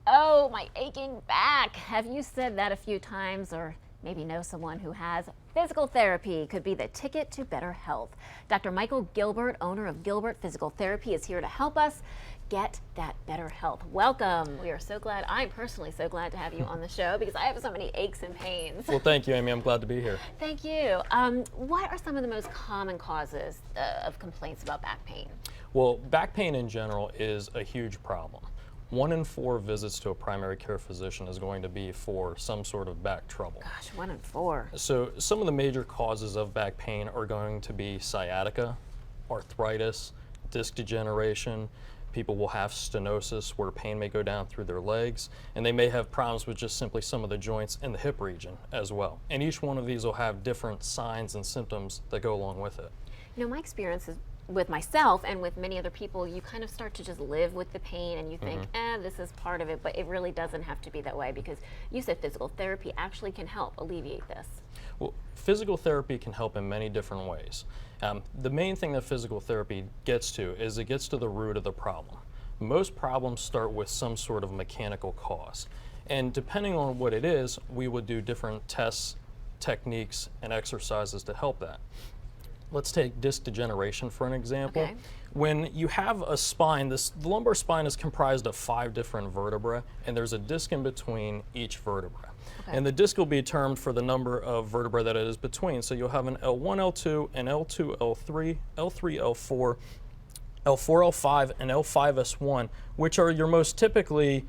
Oh, my aching back. Have you said that a few times, or maybe know someone who has? Physical therapy could be the ticket to better health. Dr. Michael Gilbert, owner of Gilbert Physical Therapy, is here to help us get that better health. Welcome. We are so glad, I'm personally so glad to have you on the show because I have so many aches and pains. Well, thank you, Amy. I'm glad to be here. Thank you. What are some of the most common causes of complaints about back pain? Well, back pain in general is a huge problem. 1 in 4 visits to a primary care physician is going to be for some sort of back trouble. Gosh, 1 in 4. So some of the major causes of back pain are going to be sciatica, arthritis, disc degeneration. People will have stenosis where pain may go down through their legs, and they may have problems with just simply some of the joints in the hip region as well. And each one of these will have different signs and symptoms that go along with it. You know, my experience is with myself and with many other people, you kind of start to just live with the pain and you think, this is part of it, but it really doesn't have to be that way because you said physical therapy actually can help alleviate this. Well, physical therapy can help in many different ways. The main thing that physical therapy gets to is it gets to the root of the problem. Most problems start with some sort of mechanical cause. And depending on what it is, we would do different tests, techniques, and exercises to help that. Let's take disc degeneration for an example. Okay. When you have a spine, the lumbar spine is comprised of 5 different vertebrae, and there's a disc in between each vertebra. Okay. And the disc will be termed for the number of vertebrae that it is between. So you'll have an L1, L2, an L2, L3, L3, L4, L4, L5, and L5S1, which are your most typically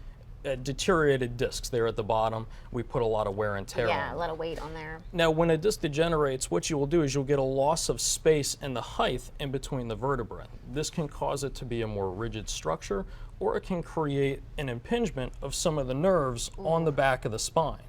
deteriorated discs there at the bottom. We put a lot of wear and tear on. Yeah, a lot of weight on there. Now, when a disc degenerates, what you will do is you'll get a loss of space and the height in between the vertebrae. This can cause it to be a more rigid structure, or it can create an impingement of some of the nerves on the back of the spine.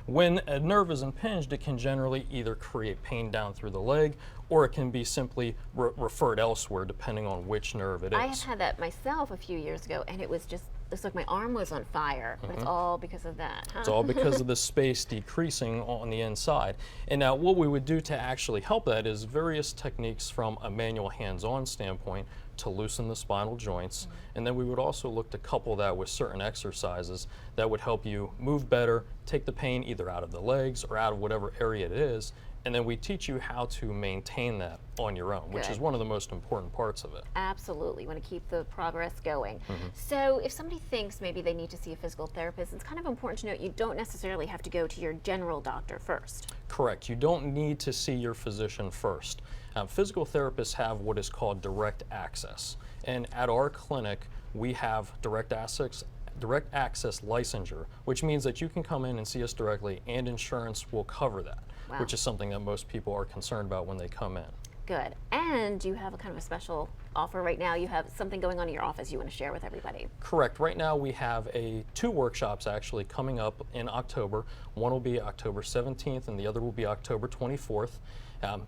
When a nerve is impinged, it can generally either create pain down through the leg, or it can be simply referred elsewhere depending on which nerve it is. I have had that myself a few years ago, and it was just, it's like my arm was on fire, but it's all because of that. Huh? It's all because of the space decreasing on the inside. And now what we would do to actually help that is various techniques from a manual hands-on standpoint to loosen the spinal joints. And then we would also look to couple that with certain exercises that would help you move better, take the pain either out of the legs or out of whatever area it is. And then we teach you how to maintain that on your own, which is one of the most important parts of it. Absolutely. You want to keep the progress going. So if somebody thinks maybe they need to see a physical therapist, it's kind of important to note you don't necessarily have to go to your general doctor first. Correct. You don't need to see your physician first. Physical therapists have what is called direct access. And at our clinic, we have direct access licensure, which means that you can come in and see us directly and insurance will cover that, which is something that most people are concerned about when they come in. Good. And you have a kind of a special offer right now. You have something going on in your office you want to share with everybody. Correct. Right now we have 2 workshops actually coming up in October. One will be October 17th and the other will be October 24th.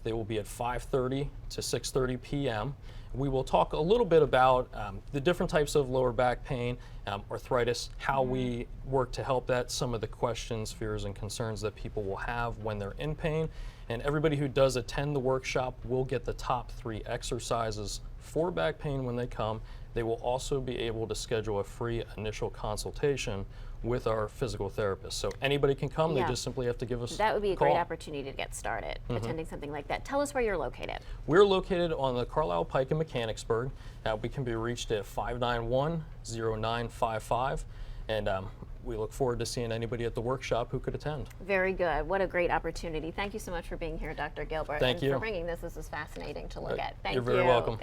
They will be at 5:30 to 6:30 p.m. We will talk a little bit about the different types of lower back pain, arthritis, how we work to help that, some of the questions, fears, and concerns that people will have when they're in pain. And everybody who does attend the workshop will get the top 3 exercises for back pain when they come. They will also be able to schedule a free initial consultation with our physical therapist. So anybody can come, they just simply have to give us a call. That would be a great opportunity to get started, attending something like that. Tell us where you're located. We're located on the Carlisle Pike in Mechanicsburg. We can be reached at 591-0955, and we look forward to seeing anybody at the workshop who could attend. Very good. What a great opportunity. Thank you so much for being here, Dr. Gilbert. Thank you. And for bringing this. This is fascinating to look at. Thank you. You're very welcome.